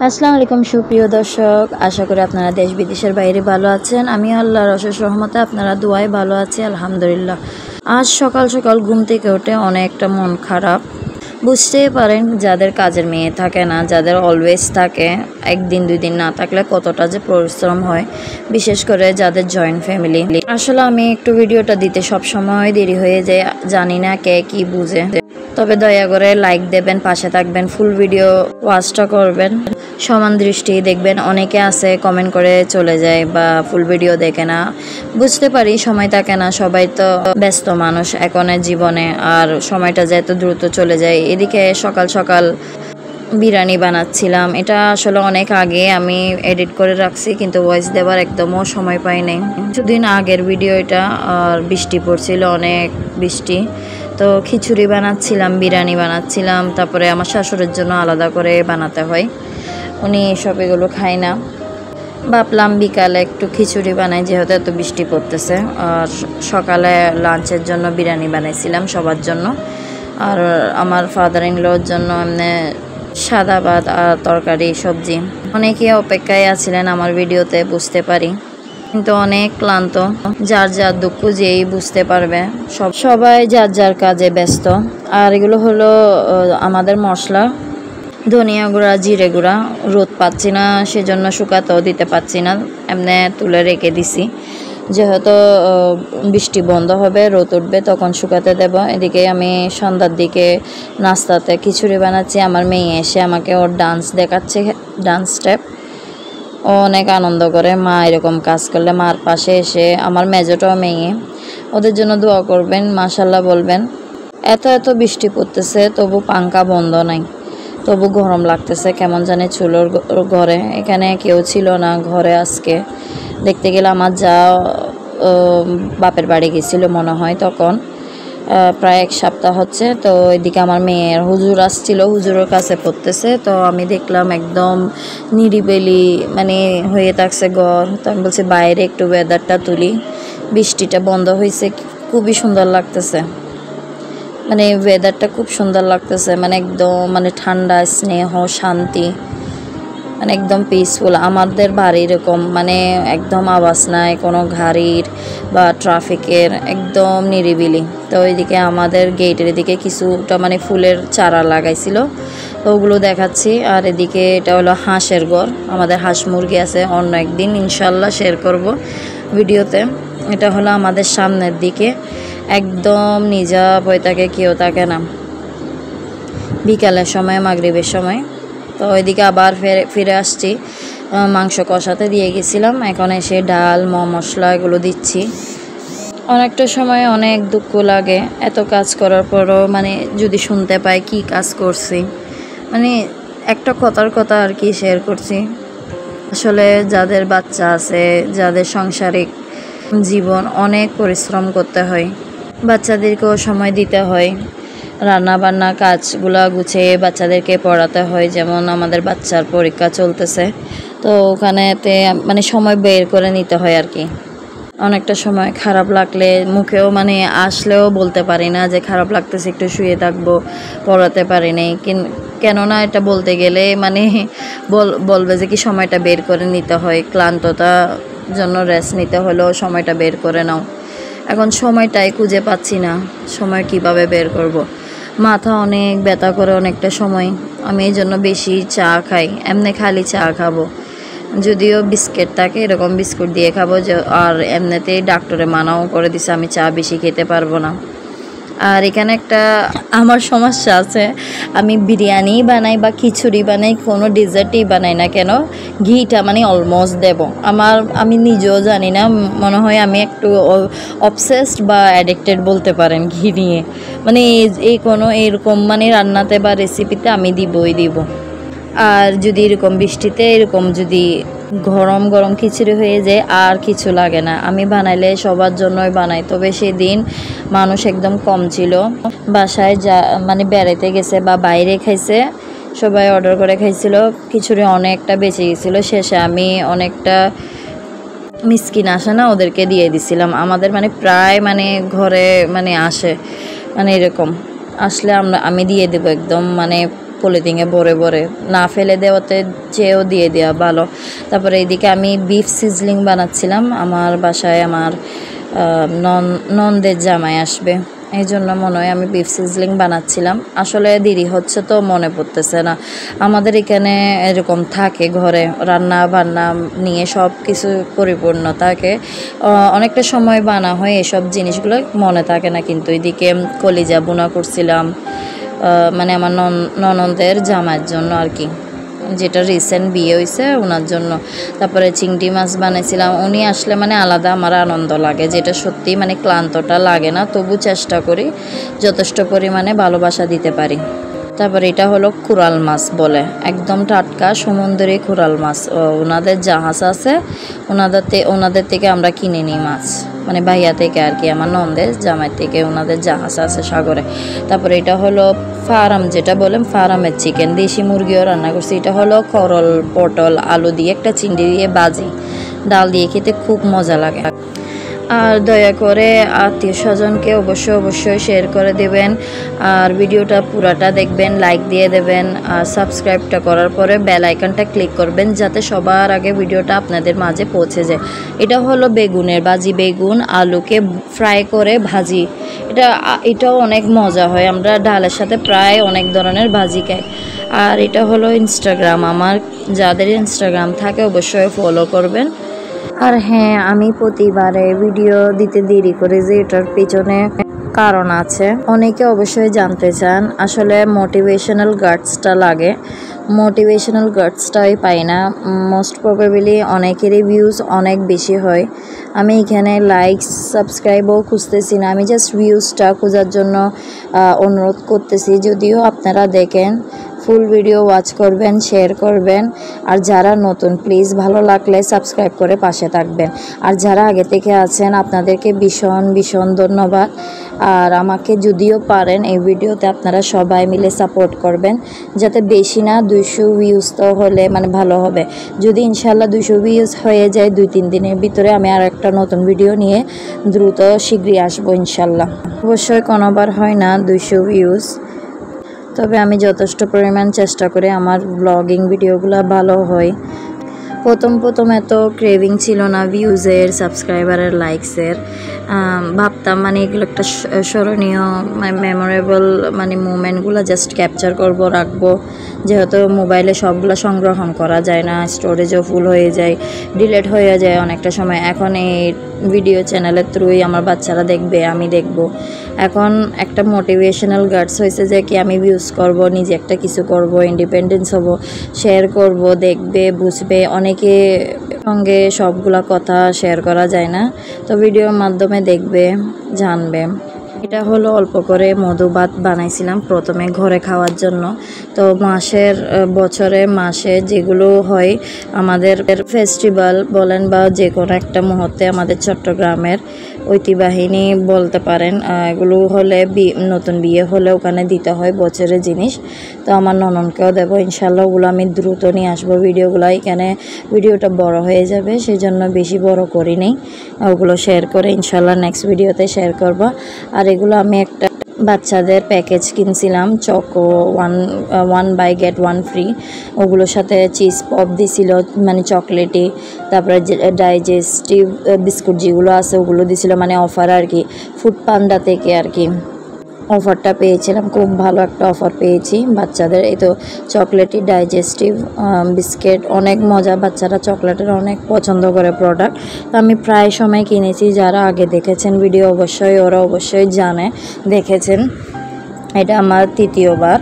আসসালামু আলাইকুম সুপ্রিয় দর্শক, আশা করি আপনারা দেশ বিদেশের বাইরে ভালো আছেন। আমি আল্লাহর অশেষ রহমতে আপনারা দোয়ায় ভালো আছি, আলহামদুলিল্লাহ। আজ সকাল সকাল ঘুম থেকে উঠে অনেকটা মন খারাপ। বুঝতেই পারেন যাদের কাজের মেয়ে থাকে না, যাদের অলওয়েজ থাকে, একদিন দুই দিন না থাকলে কতটা যে পরিশ্রম হয়, বিশেষ করে যাদের জয়েন্ট ফ্যামিলি। আসলে আমি একটু ভিডিওটা দিতে সব সময় দেরি হয়ে যায়, জানি না কে কি বুঝে। তবে দয়া করে লাইক দেবেন, পাশে থাকবেন, ফুল ভিডিও ওয়াচটা করবেন, সমান দৃষ্টি দেখবেন। অনেকে আছে কমেন্ট করে চলে যায় বা ফুল ভিডিও দেখে না, বুঝতে পারি সময় থাকে না, সবাই তো ব্যস্ত মানুষ এখনের জীবনে, আর সময়টা যেত দ্রুত চলে যায়। এদিকে সকাল সকাল বিরিয়ানি বানাচ্ছিলাম, এটা আসলে অনেক আগে আমি এডিট করে রাখছি, কিন্তু ভয়েস দেওয়ার একদমও সময় পাই নাই। কিছুদিন আগের ভিডিও এটা, আর বৃষ্টি পড়ছিল, অনেক বৃষ্টি। তো খিচুড়ি বানাচ্ছিলাম, বিরিয়ানি বানাচ্ছিলাম, তারপরে আমার শাশুড়ির জন্য আলাদা করে বানাতে হয়, উনি এসব এগুলো খায় না। ভাবলাম বিকালে একটু খিচুড়ি বানাই, যেহেতু এত বৃষ্টি পড়তেছে। আর সকালে লাঞ্চের জন্য বিরিয়ানি বানাইছিলাম সবার জন্য, আর আমার ফাদার ইন লর জন্য এমনি সাদা ভাত আর তরকারি সবজি। অনেকে অপেক্ষায় আছিলেন আমার ভিডিওতে, বুঝতে পারি, কিন্তু অনেক ক্লান্ত। যার যার দুঃখ যেই বুঝতে পারবে, সবাই যার যার কাজে ব্যস্ত। আর এগুলো হলো আমাদের মশলা, ধনিয়া গুঁড়া, জিরে গুঁড়া। রোদ পাচ্ছি না, সেজন্য শুকাতেও দিতে পারছি না, এমনি তুলে রেখে দিছি। যেহেতু বৃষ্টি বন্ধ হবে, রোদ উঠবে, তখন শুকাতে দেব। এদিকে আমি সন্ধ্যার দিকে নাস্তাতে খিচুড়ি বানাচ্ছি। আমার মেয়ে এসে আমাকে ওর ডান্স দেখাচ্ছে, ডান্স স্টেপ। ও অনেক আনন্দ করে মা এরকম কাজ করলে। মার পাশে এসে আমার মেজোটাও মেয়ে, ওদের জন্য দোয়া করবেন, মাশাল্লাহ বলবেন। এত এত বৃষ্টি পড়তেছে, তবু পাঙ্খা বন্ধ নাই, তবু গরম লাগতেছে কেমন জানি। চুলোর ঘরে এখানে কেউ ছিল না ঘরে আজকে। দেখতে গেলে আমার যা বাপের বাড়ি গেছিল মনে হয়, তখন প্রায় এক সপ্তাহ হচ্ছে। তো এদিকে আমার মেয়ের হুজুর আসছিল, হুজুরের কাছে পড়তেছে। তো আমি দেখলাম একদম নিরিবিলি মানে হয়ে থাকছে ঘর। তো আমি বলছি বাইরে একটু ওয়েদারটা তুলি। বৃষ্টিটা বন্ধ হয়েছে, খুবই সুন্দর লাগতেছে, মানে ওয়েদারটা খুব সুন্দর লাগতেছে, মানে একদম মানে ঠান্ডা, স্নেহ, শান্তি, মানে একদম পিসফুল। আমাদের বাড়ি এরকম মানে একদম আওয়াজ নাই কোনো গাড়ির বা ট্রাফিকের, একদম নিরিবিলি। তো ওইদিকে আমাদের গেটের এদিকে কিছুটা মানে ফুলের চারা লাগাইছিল, তো ওগুলো দেখাচ্ছি। আর এদিকে এটা হলো হাঁসের ঘর, আমাদের হাঁস মুরগি আছে, অন্য একদিন ইনশাল্লাহ শেয়ার করব ভিডিওতে। এটা হলো আমাদের সামনের দিকে, একদম নীরব হয়ে থাকে, কেউ থাকে না বিকালের সময়, মাগরিবের সময়। তো ওইদিকে আবার ফিরে আসছি, মাংস কষাতে দিয়ে গেছিলাম, এখন এসে ডাল মশলা এগুলো দিচ্ছি। অনেকটা সময় অনেক দুঃখ লাগে, এত কাজ করার পরও মানে যদি শুনতে পাই কি কাজ করছি, মানে একটা কথার কথা আর কি শেয়ার করছি। আসলে যাদের বাচ্চা আছে, যাদের সাংসারিক জীবন, অনেক পরিশ্রম করতে হয়, বাচ্চাদেরকেও সময় দিতে হয়, রান্না বান্না কাজগুলো গুছিয়ে বাচ্চাদেরকে পড়াতে হয়। যেমন আমাদের বাচ্চার পরীক্ষা চলতেছে, তো ওখানেতে মানে সময় বের করে নিতে হয় আর কি। অনেকটা সময় খারাপ লাগলে মুখেও মানে আসলেও বলতে পারি না যে খারাপ লাগতেছে, একটু শুয়ে থাকবো, পড়াতে পারি নাই। কেননা এটা বলতে গেলে মানে বলবে যে কি সময়টা বের করে নিতে হয়, ক্লান্ততা জন্য রেস্ট নিতে হলেও সময়টা বের করে নাও। এখন সময়টাই খুঁজে পাচ্ছি না, সময় কিভাবে বের করব। মাথা অনেক ব্যথা করে অনেকটা সময়। আমি এই জন্য বেশি চা খাই, এমনি খালি চা খাবো, যদিও বিস্কিট থাকে এরকম বিস্কুট দিয়ে খাবো। আর এমনিতেই ডাক্তারে মানাও করে দিছে আমি চা বেশি খেতে পারবো না। আর এখানে একটা আমার সমস্যা আছে, আমি বিরিয়ানি বানাই বা খিচুড়ি বানাই, কোনো ডেজার্টই বানাই না কেন, ঘিটা মানে অলমোস্ট দেব। আমি নিজেও জানি না, মনে হয় আমি একটু অবসেসড বা অ্যাডিক্টেড বলতে পারেন ঘি নিয়ে। মানে এই কোনো এরকম মানে রান্নাতে বা রেসিপিতে আমি দিব। আর যদি এরকম বৃষ্টিতে এরকম যদি গরম গরম খিচুড়ি হয়ে যায় আর কিছু লাগে না। আমি বানাইলে সবার জন্যই বানাই, তবে সেদিন মানুষ একদম কম ছিল, বাসায় যা মানে বেড়াইতে গেছে বা বাইরে খাইছে, সবাই অর্ডার করে খাইছিল, খিচুড়ি অনেকটা বেঁচে গেছিলো। শেষে আমি অনেকটা মিসকিন আসে না, ওদেরকে দিয়ে দিছিলাম। আমাদের মানে প্রায় মানে ঘরে মানে আসে, মানে এরকম আসলে আমি দিয়ে দেবো একদম মানে পলিথিনে ভরে না ফেলে দেওয়াতে চেয়েও দিয়ে দেওয়া ভালো। তারপরে এইদিকে আমি বিফ সিজলিং বানাচ্ছিলাম, আমার বাসায় আমার ননদের জামাই আসবে, এই জন্য মনে হয় আমি বিফ সিজলিং বানাচ্ছিলাম। আসলে দেরি হচ্ছে তো মনে পড়তেছে না। আমাদের এখানে এরকম থাকে, ঘরে রান্না বান্না নিয়ে সব কিছু পরিপূর্ণ থাকে, অনেকটা সময় বানা হয় এসব জিনিসগুলো মনে থাকে না। কিন্তু এদিকে কলিজা বোনা করছিলাম, মানে আমার ননদের জামাইয়ের জন্য আর কি, যেটা রিসেন্ট বিয়ে হয়েছে ওনার জন্য। তারপরে চিংড়ি মাছ বানাইছিলাম। উনি আসলে মানে আলাদা আমার আনন্দ লাগে, যেটা সত্যি মানে ক্লান্তটা লাগে না, তবু চেষ্টা করি যথেষ্ট পরিমাণে ভালোবাসা দিতে পারি। তারপরে এটা হলো কোরাল মাছ বলে, একদম টাটকা সমুদ্রি কোরাল মাছ। ওনাদের জাহাজ আছে, ওনাদের থেকে আমরা কিনে নিই মাছ, মানে ভাইয়া থেকে আর কি, আমার ননদের জামাই থেকে ওনাদের জাহাজ আছে সাগরে। তারপরে এটা হলো ফার্ম, যেটা বলেন ফার্মের চিকেন, দেশি মুরগিও রান্না করছি। এটা হলো করল পটল আলু দিয়ে একটা চিংড়ি দিয়ে বাজি, ডাল দিয়ে খেতে খুব মজা লাগে। আর দয়া করে আত্মীয় স্বজনকে অবশ্যই শেয়ার করে দেবেন, আর ভিডিওটা পুরাটা দেখবেন, লাইক দিয়ে দেবেন, আর সাবস্ক্রাইবটা করার পরে বেল আইকনটা ক্লিক করবেন, যাতে সবার আগে ভিডিওটা আপনাদের মাঝে পৌঁছে যায়। এটা হলো বেগুনের ভাজি, বেগুন আলুকে ফ্রাই করে ভাজি, এটাও অনেক মজা হয়। আমরা ডালের সাথে প্রায় অনেক ধরনের ভাজি খাই। আর এটা হলো ইনস্টাগ্রাম, আমার যাদের ইনস্টাগ্রাম থাকে অবশ্যই ফলো করবেন। আর হ্যাঁ, আমি প্রতিবারে ভিডিও দিতে দেরি করে যে এটার পেছনে কারণ আছে, অনেকে অবশ্যই জানতে চান। আসলে মোটিভেশনাল গার্ডসটা লাগে, মোটিভেশনাল গার্ডসটাই পাই না। মোস্ট প্রবাবলি অনেকেরই ভিউজ অনেক বেশি হয়, আমি এখানে লাইকস সাবস্ক্রাইবও খুঁজতেছি না, আমি জাস্ট ভিউজটা খোঁজার জন্য অনুরোধ করতেছি। যদিও আপনারা দেখেন, ফুল ভিডিও ওয়াচ করবেন, শেয়ার করবেন, আর যারা নতুন প্লিজ ভালো লাগলে সাবস্ক্রাইব করে পাশে থাকবেন। আর যারা আগে থেকে আছেন আপনাদেরকে ভীষণ ধন্যবাদ। আর আমাকে যদিও পারেন এই ভিডিওতে আপনারা সবাই মিলে সাপোর্ট করবেন, যাতে বেশি না 200 ভিউজ তো হলে মানে ভালো হবে। যদি ইনশাল্লাহ 200 ভিউজ হয়ে যায় 2-3 দিনের ভিতরে, আমি আর একটা নতুন ভিডিও নিয়ে দ্রুত শীঘ্রই আসবো ইনশাল্লাহ। অবশ্যই কোনোবার হয় না 200 ভিউজ, তবে আমি যথেষ্ট পরিমাণ চেষ্টা করি আমার ব্লগিং ভিডিওগুলো ভালো হয়। প্রথম এত ক্রেভিং ছিল না ভিউজের, সাবস্ক্রাইবারের, লাইকসের। ভাবতাম মানে এগুলো একটা স্মরণীয় মেমোরেবল মানে মুমেন্টগুলো জাস্ট ক্যাপচার করব, রাখবো। যেহেতু মোবাইলে সবগুলো সংগ্রহণ করা যায় না, স্টোরেজও ফুল হয়ে যায়, ডিলেট হয়ে যায় অনেকটা সময়। এখন এই ভিডিও চ্যানেলের থ্রুই আমার বাচ্চারা দেখবে, আমি দেখব। এখন একটা মোটিভেশনাল গার্ডস হয়েছে যে কি আমি ভিউজ করব, নিজে একটা কিছু করব, ইন্ডিপেন্ডেন্স হব, শেয়ার করব, দেখবে, বুঝবে। অনেকে সঙ্গে সবগুলা কথা শেয়ার করা যায় না, তো ভিডিওর মাধ্যমে দেখবে, জানবে। এটা হলো অল্প করে মধু ভাত বানাইছিলাম প্রথমে ঘরে খাওয়ার জন্য। তো বছরে মাসে যেগুলো হয় আমাদের ফেস্টিভ্যাল বলেন বা যে কোনো একটা মুহূর্তে আমাদের চট্টগ্রামের ঐতিহ্যবাহী বলতে পারেন, এগুলো হলে নতুন বিয়ে হলে ওখানে দিতে হয় বছরের জিনিস। তো আমার ননদকেও দেবো ইনশাল্লাহ, ওগুলো আমি দ্রুত নিয়ে আসবো। ভিডিওগুলো এখানে ভিডিওটা বড় হয়ে যাবে, সেই জন্য বেশি বড় করি নেই, ওগুলো শেয়ার করে ইনশাল্লাহ নেক্সট ভিডিওতে শেয়ার করবো। আর এগুলো আমি একটা বাচ্চাদের প্যাকেজ কিনছিলাম, চকো 1 বাই গেট 1 ফ্রি, ওগুলোর সাথে চিজ পপ দিছিল, মানে চকলেটি। তারপরে ডাইজেস্টিভ বিস্কুট যেগুলো আছে ওগুলো দিছিল, মানে অফার আর কি, ফুড পান্ডা থেকে আর কি। অফারটা পেয়েছিলাম, খুব ভালো একটা অফার পেয়েছি বাচ্চাদের। এই তো চকলেটি ডাইজেস্টিভ বিস্কিট, অনেক মজা, বাচ্চারা চকলেটের অনেক পছন্দ করে প্রোডাক্ট। তো আমি প্রায় সময় কিনেছি, যারা আগে দেখেছেন ভিডিও অবশ্যই ওরা অবশ্যই জানে, দেখেছেন। এটা আমার তৃতীয়বার।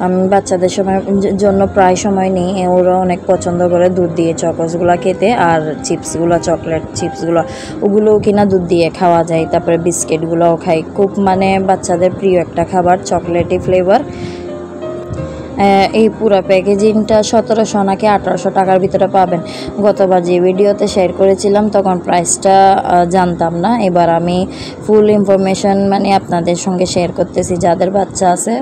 আমি বাচ্চাদের জন্য প্রায় সময় নিই, ওরা অনেক পছন্দ করে দুধ দিয়ে চকোসগুলো খেতে, আর চিপসগুলো, চকলেট চিপসগুলো ওগুলোও কিনা দুধ দিয়ে খাওয়া যায়। তারপরে বিস্কিটগুলোও খাই, খুব মানে বাচ্চাদের প্রিয় একটা খাবার, চকলেটি ফ্লেভার। এই পুরো প্যাকেজিংটা 1700 নাকি 1800 টাকার ভিতরে পাবেন। গতবার যে ভিডিওতে শেয়ার করেছিলাম তখন প্রাইসটা জানতাম না, এবার আমি ফুল ইনফরমেশন মানে আপনাদের সঙ্গে শেয়ার করতেছি। যাদের বাচ্চা আছে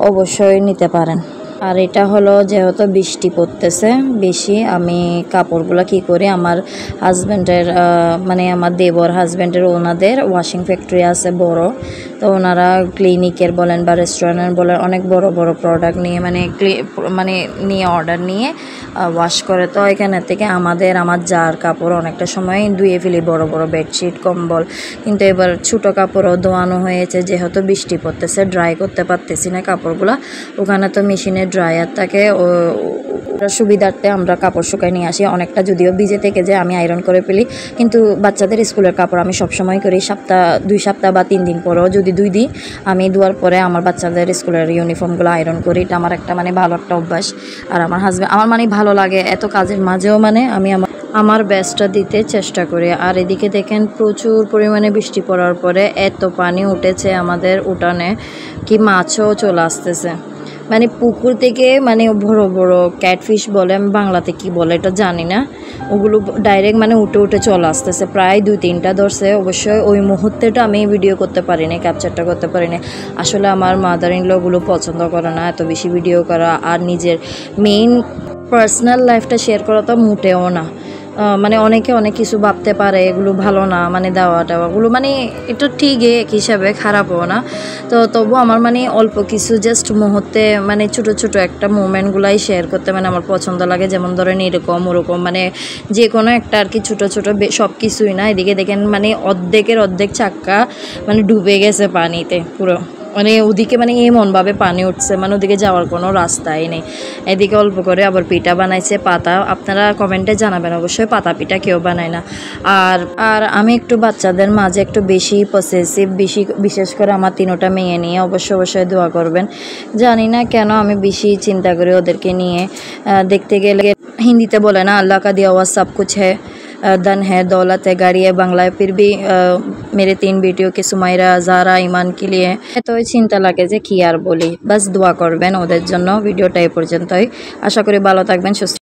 অবশ্যই নিতে পারেন। আর এটা হলো যেহেতু বৃষ্টি পড়তেছে বেশি, আমি কাপড়গুলো কি করি, আমার হাজব্যান্ডের মানে আমার দেবর হাজব্যান্ডের ওনাদের ওয়াশিং ফ্যাক্টরি আছে বড়, তো ওনারা ক্লিনিকের বলেন বা রেস্টুরেন্টের বলেন অনেক বড় বড় প্রোডাক্ট নিয়ে মানে নিয়ে অর্ডার নিয়ে ওয়াশ করে। তো এখানে থেকে আমার যার কাপড় অনেকটা সময় ধুয়ে ফেলি, বড় বড় বেডশিট কম্বল। কিন্তু এবার ছোটো কাপড়ও ধোয়ানো হয়েছে, যেহেতু বৃষ্টি পড়তেছে ড্রাই করতে পারতেছি না কাপড়গুলো। ওখানে তো মেশিনে ড্রায়ার থাকে, সুবিধার্থে আমরা কাপড় শুকাই নিয়ে আসি। অনেকটা যদিও ভিজে থেকে যায় আমি আয়রন করে ফেলি, কিন্তু বাচ্চাদের স্কুলের কাপড় আমি সবসময় করি 2 সপ্তাহ বা 3 দিন পরেও যদি 2 দিই, আমি ধোয়ার পরে আমার বাচ্চাদের স্কুলের ইউনিফর্মগুলো আয়রন করি। এটা আমার একটা মানে ভালো একটা অভ্যাস। আর আমার হাজব্যান্ড, আমার মানে ভালো লাগে এত কাজের মাঝেও মানে আমি আমার বেস্টটা দিতে চেষ্টা করি। আর এদিকে দেখেন প্রচুর পরিমাণে বৃষ্টি পড়ার পরে এত পানি উঠেছে আমাদের উঠানে, কি মাছও চলে আসতেছে। মানে পুকুর থেকে মানে বড় বড় ক্যাটফিশ বলে, আমি বাংলাতে কি বলে এটা জানি না, ওগুলো ডাইরেক্ট মানে উঠে চলে আসতেছে। প্রায় 2-3টা ধরছে। অবশ্যই ওই মুহূর্তেটা আমি ভিডিও করতে পারিনি, ক্যাপচারটা করতে পারিনি। আসলে আমার মাদার ইন ল ওগুলো পছন্দ করে না এত বেশি ভিডিও করা, আর নিজের মেইন পার্সোনাল লাইফটা শেয়ার করা তো মোটেও না। মানে অনেকে অনেক কিছু ভাবতে পারে এগুলো ভালো না, মানে দেওয়া টেওয়াগুলো মানে এটা ঠিকই এক হিসাবে, খারাপও না। তো তবু আমার মানে অল্প কিছু জাস্ট মুহূর্তে মানে ছোটো ছোটো একটা মোমেন্টগুলাই শেয়ার করতে মানে আমার পছন্দ লাগে। যেমন ধরেন এরকম ওরকম মানে যে কোনো একটা আর কি, ছোটো ছোটো সব কিছুই না। এদিকে দেখেন মানে অর্ধেক চাক্কা মানে ডুবে গেছে পানিতে পুরো, মানে ওদিকে মানে এমনভাবে পানি উঠছে, মানে ওদিকে যাওয়ার কোনো রাস্তাই নেই। এদিকে অল্প করে আবার পিঠা বানাইছে পাতা, আপনারা কমেন্টে জানাবেন অবশ্যই পাতা পিঠা কেউ বানায় না। আর আমি একটু বাচ্চাদের মাঝে একটু বেশি পসেসিভ, বিশেষ করে আমার 3টা মেয়ে নিয়ে অবশ্যই দোয়া করবেন। জানি না কেন আমি বেশি চিন্তা করি ওদেরকে নিয়ে। দেখতে গেলে হিন্দিতে বলে না আল্লাহ কা দিয়া হুয়া সব কুছ है, धन है दौलत है गाड़ी है बांग्ला है, फिर भी मेरे 3 बेटियों के सुमाइरा जारा ईमान के लिए तो चिंता লাগে যে কি আর বলি। বাস দোয়া করবেন ওদের জন্য। ভিডিওটা এই পর্যন্তই, আশা করি ভালো থাকবেন, সুস্থ